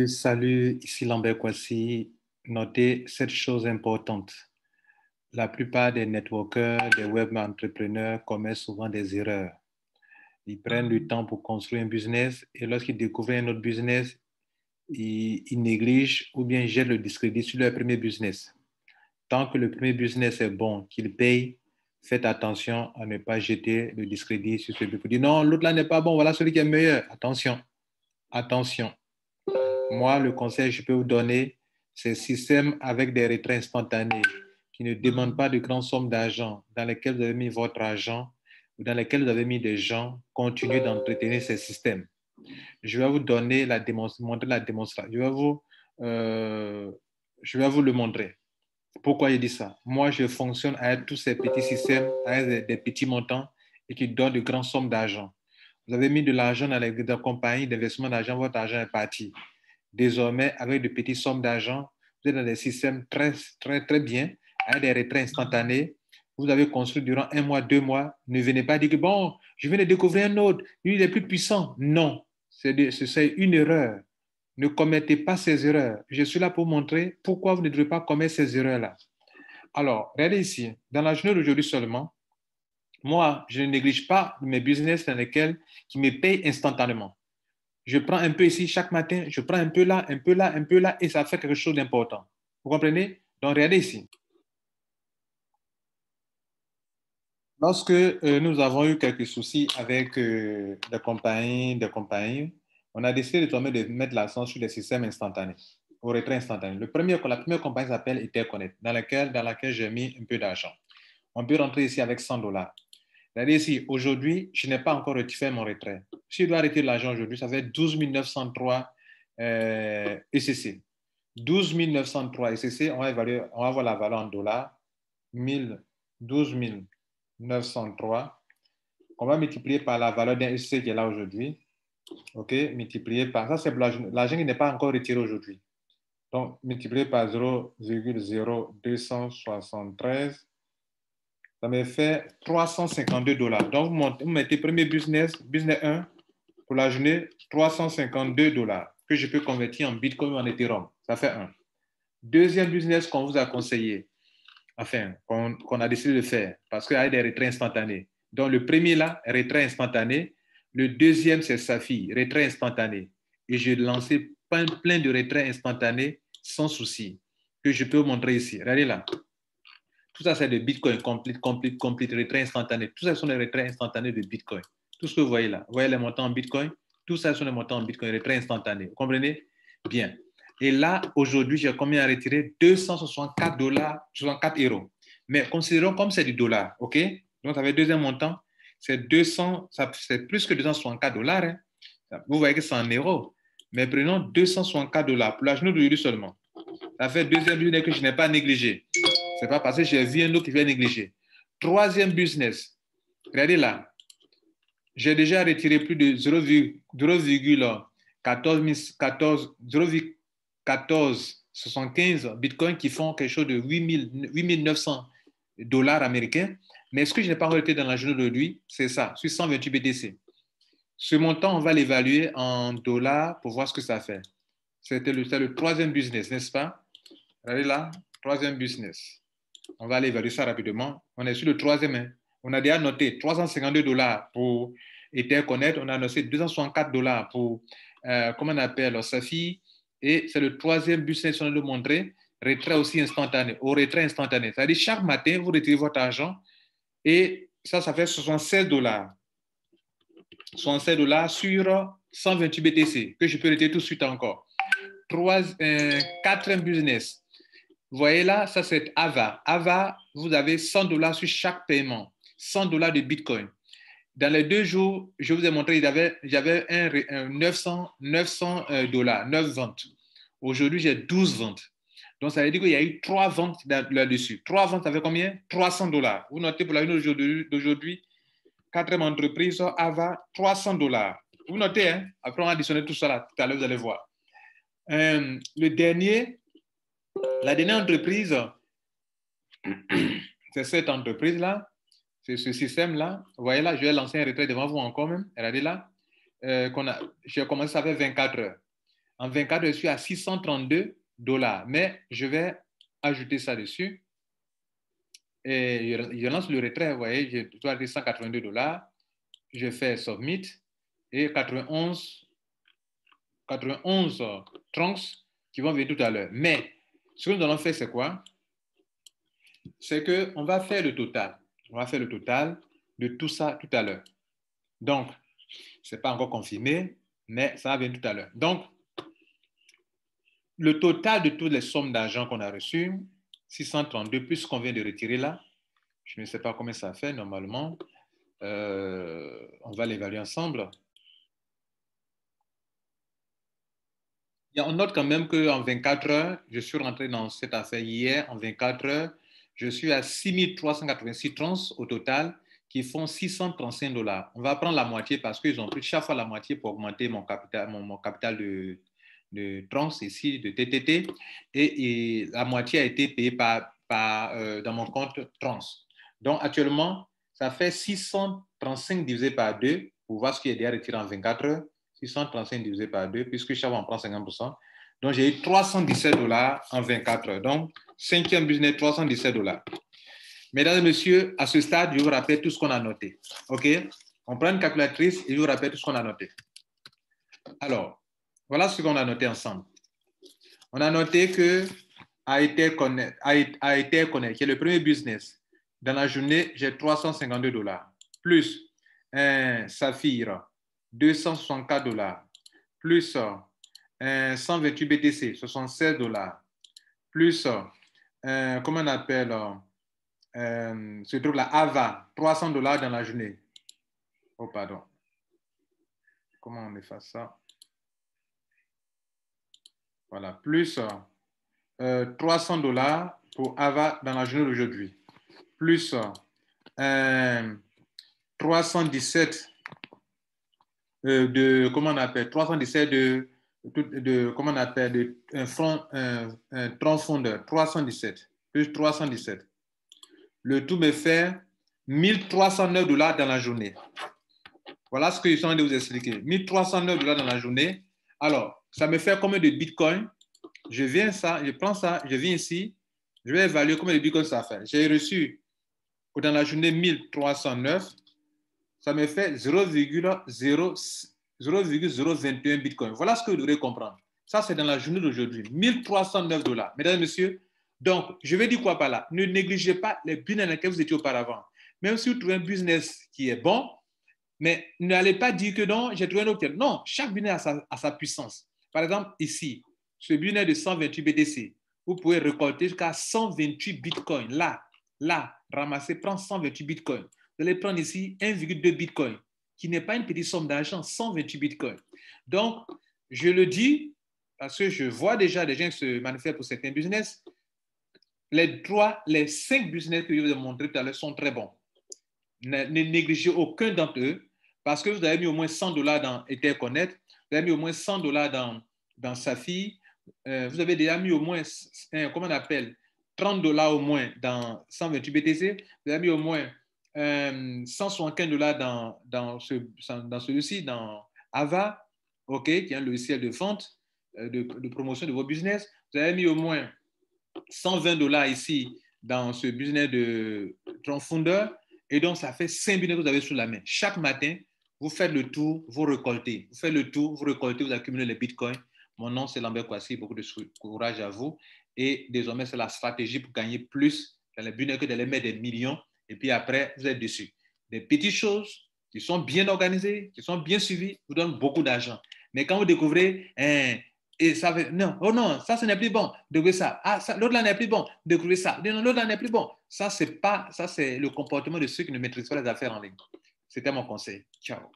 Salut, ici Lambert Kwasi. Notez cette chose importante. La plupart des networkers, des web entrepreneurs commettent souvent des erreurs. Ils prennent du temps pour construire un business et lorsqu'ils découvrent un autre business, ils négligent ou bien jettent le discrédit sur leur premier business. Tant que le premier business est bon, qu'il paye, faites attention à ne pas jeter le discrédit sur celui qui dit non, l'autre là n'est pas bon, voilà celui qui est meilleur. Attention, attention. Moi, le conseil que je peux vous donner, c'est un système avec des retraits instantanés qui ne demandent pas de grandes sommes d'argent, dans lesquels vous avez mis votre argent ou dans lesquels vous avez mis des gens. Continuez d'entretenir ces systèmes. Je vais vous donner montrer la démonstration. Euh, je vais vous le montrer. Pourquoi je dis ça? Moi, je fonctionne avec tous ces petits systèmes, avec des petits montants et qui donnent de grandes sommes d'argent. Vous avez mis de l'argent dans les compagnies d'investissement d'argent, votre argent est parti. Désormais, avec de petites sommes d'argent, vous êtes dans des systèmes très, très, très bien, avec des retraits instantanés. Vous avez construit durant 1 mois, 2 mois. Ne venez pas dire que, bon, je viens de découvrir un autre, lui, il est plus puissant. Non, c'est une erreur. Ne commettez pas ces erreurs. Je suis là pour montrer pourquoi vous ne devez pas commettre ces erreurs-là. Alors, regardez ici, dans la journée d'aujourd'hui seulement, moi, je ne néglige pas mes business dans lesquels qui me payent instantanément. Je prends un peu ici chaque matin, je prends un peu là, un peu là, un peu là, et ça fait quelque chose d'important. Vous comprenez? Donc, regardez ici. Lorsque nous avons eu quelques soucis avec des compagnies, on a décidé de mettre l'accent sur les systèmes instantanés, au retrait instantané. La première compagnie s'appelle Etherconnect, dans laquelle j'ai mis un peu d'argent. On peut rentrer ici avec $100. Regardez ici, aujourd'hui, je n'ai pas encore retiré mon retrait. Si je dois retirer l'argent aujourd'hui, ça fait 12 903 ECC. 12 903 ECC, on va voir la valeur en dollars. 12 903. On va multiplier par la valeur d'un ECC qui est là aujourd'hui. OK, multiplié par, ça c'est l'argent qui n'est pas encore retiré aujourd'hui. Donc, multiplié par 0,0273, ça me fait $352. Donc, vous mettez premier business 1, pour la journée, $352 que je peux convertir en Bitcoin ou en Ethereum. Ça fait un. Deuxième business qu'on vous a conseillé, enfin, qu'on a décidé de faire, parce qu'il y a des retraits instantanés. Donc, le premier là, retrait instantané. Le deuxième, c'est Safi, retrait instantané. Et j'ai lancé plein de retraits instantanés sans souci, que je peux vous montrer ici. Regardez là. Tout ça, c'est de Bitcoin, complete, retrait instantané. Tout ça, sont des retraits instantanés de Bitcoin. Tout ce que vous voyez là, vous voyez les montants en Bitcoin, tout ça sont des montants en Bitcoin, retrait instantané. Vous comprenez? Bien. Et là, aujourd'hui, j'ai combien à retirer? $264, 64 euros. Mais considérons comme c'est du dollar, OK? Donc, ça fait deuxième montant, c'est plus que $264. Hein? Vous voyez que c'est en euros. Mais prenons $264 pour la journée d'aujourd'hui seulement. Ça fait deuxième journée que je n'ai pas négligé. Ce n'est pas parce que j'ai vu un autre qui vient négliger. Troisième business. Regardez là. J'ai déjà retiré plus de 0,1475 bitcoins qui font quelque chose de 8 900 dollars américains. Mais ce que je n'ai pas retiré dans la journée d'aujourd'hui, c'est ça, sur 128 BTC. Ce montant, on va l'évaluer en dollars pour voir ce que ça fait. C'est le troisième business, n'est-ce pas? Regardez là, troisième business. On va aller évaluer ça rapidement. On est sur le troisième. Hein. On a déjà noté $352 pour Etherconnect. On a noté $264 pour, comment on appelle, Safi. Et c'est le troisième business, on a montré. Retrait aussi instantané, au retrait instantané. C'est-à-dire, chaque matin, vous retirez votre argent et ça fait $76. $76 sur 128 BTC que je peux retirer tout de suite encore. Quatrième business. Vous voyez là, ça c'est Ava. Ava, vous avez $100 sur chaque paiement. $100 de Bitcoin. Dans les 2 jours, je vous ai montré, j'avais un 900 $, 9 ventes. Aujourd'hui, j'ai 12 ventes. Donc, ça veut dire qu'il y a eu 3 ventes là-dessus. 3 ventes, ça fait combien? $300. Vous notez pour la journée d'aujourd'hui, quatrième entreprise, Ava, $300. Vous notez, hein? Après, on va additionner tout ça là. Tout à l'heure, vous allez voir. La dernière entreprise, c'est cette entreprise-là, c'est ce système-là. Vous voyez là, je vais lancer un retrait devant vous encore même. Regardez là. J'ai commencé, ça fait 24 heures. En 24 heures, je suis à 632 $. Mais je vais ajouter ça dessus. Et je lance le retrait. Vous voyez, je dois dire 182 $. Je fais Submit. Et 91 trunks qui vont venir tout à l'heure. Mais ce que nous allons faire, c'est quoi? C'est qu'on va faire le total. On va faire le total de tout ça tout à l'heure. Donc, ce n'est pas encore confirmé, mais ça va venir tout à l'heure. Donc, le total de toutes les sommes d'argent qu'on a reçues, 632 plus ce qu'on vient de retirer là, je ne sais pas combien ça fait normalement. On va l'évaluer ensemble. On note quand même qu'en 24 heures, je suis rentré dans cette affaire hier, en 24 heures, je suis à 6 386 trans au total, qui font 635 $. On va prendre la moitié parce qu'ils ont pris chaque fois la moitié pour augmenter mon capital de trans ici, de TTT, et la moitié a été payée dans mon compte trans. Donc actuellement, ça fait 635 divisé par 2 pour voir ce qui est déjà retiré en 24 heures. 635 divisé par 2, puisque chaque fois on prend 50%. Donc, j'ai eu 317 $ en 24 heures. Donc, cinquième business, 317 $. Mesdames et messieurs, à ce stade, je vous rappelle tout ce qu'on a noté. OK? On prend une calculatrice et je vous rappelle tout ce qu'on a noté. Alors, voilà ce qu'on a noté ensemble. On a noté que Airtel Connect, qui est le premier business, dans la journée, j'ai 352 $. Plus Saphir, 264 $. Plus 128 BTC, 76 $. Plus, comment on appelle, ce truc-là, AVA, 300 $ dans la journée. Oh, pardon. Comment on efface ça? Voilà, plus 300 $ pour AVA dans la journée d'aujourd'hui. Plus 317 comment on appelle, 317 comment on appelle, un tronc fondeur, 317, plus 317. Le tout me fait 1309 $ dans la journée. Voilà ce que je suis en train de vous expliquer. 1309 $ dans la journée. Alors, ça me fait combien de bitcoins? Je prends ça, je viens ici, je vais évaluer combien de bitcoins ça fait. J'ai reçu dans la journée 1309. Ça me fait 0,021 bitcoin. Voilà ce que vous devrez comprendre. Ça, c'est dans la journée d'aujourd'hui. 1309 $. Mesdames et messieurs, donc, je vais dire quoi par là? Ne négligez pas les business dans lesquels vous étiez auparavant. Même si vous trouvez un business qui est bon, mais n'allez pas dire que non, j'ai trouvé un autre. Non, chaque business a sa puissance. Par exemple, ici, ce business de 128 BTC, vous pouvez récolter jusqu'à 128 bitcoins. Là, ramasser, prendre 128 bitcoins. Vous allez prendre ici 1,2 bitcoin, qui n'est pas une petite somme d'argent, 128 bitcoins. Donc, je le dis parce que je vois déjà des gens qui se manifestent pour certains business. Les 5 business que je vous ai montrés tout à l'heure sont très bons. Ne négligez aucun d'entre eux parce que vous avez mis au moins 100 $ dans Airtel Connect, vous avez mis au moins 100 $ dans Safi, vous avez déjà mis au moins, comment on appelle, 30 $ au moins dans 128 BTC, vous avez mis au moins 175 $ dans celui-ci, dans Ava, OK, qui est un logiciel de vente, de promotion de vos business. Vous avez mis au moins 120 $ ici dans ce business de fondeur. Et donc, ça fait 5 business que vous avez sous la main. Chaque matin, vous faites le tour, vous récoltez. Vous faites le tour, vous récoltez, vous accumulez les bitcoins. Mon nom, c'est Lambert Kouassi. Beaucoup de courage à vous. Et désormais, c'est la stratégie pour gagner plus dans les business que d'aller mettre des millions. Et puis après, vous êtes dessus. Des petites choses qui sont bien organisées, qui sont bien suivies, vous donnent beaucoup d'argent. Mais quand vous découvrez, et ça fait, non, oh non, ça, ce n'est plus bon, découvrez ça. Ah, ça, l'autre là n'est plus bon, découvrez ça. Non, l'autre là n'est plus bon. Ça, c'est le comportement de ceux qui ne maîtrisent pas les affaires en ligne. C'était mon conseil. Ciao.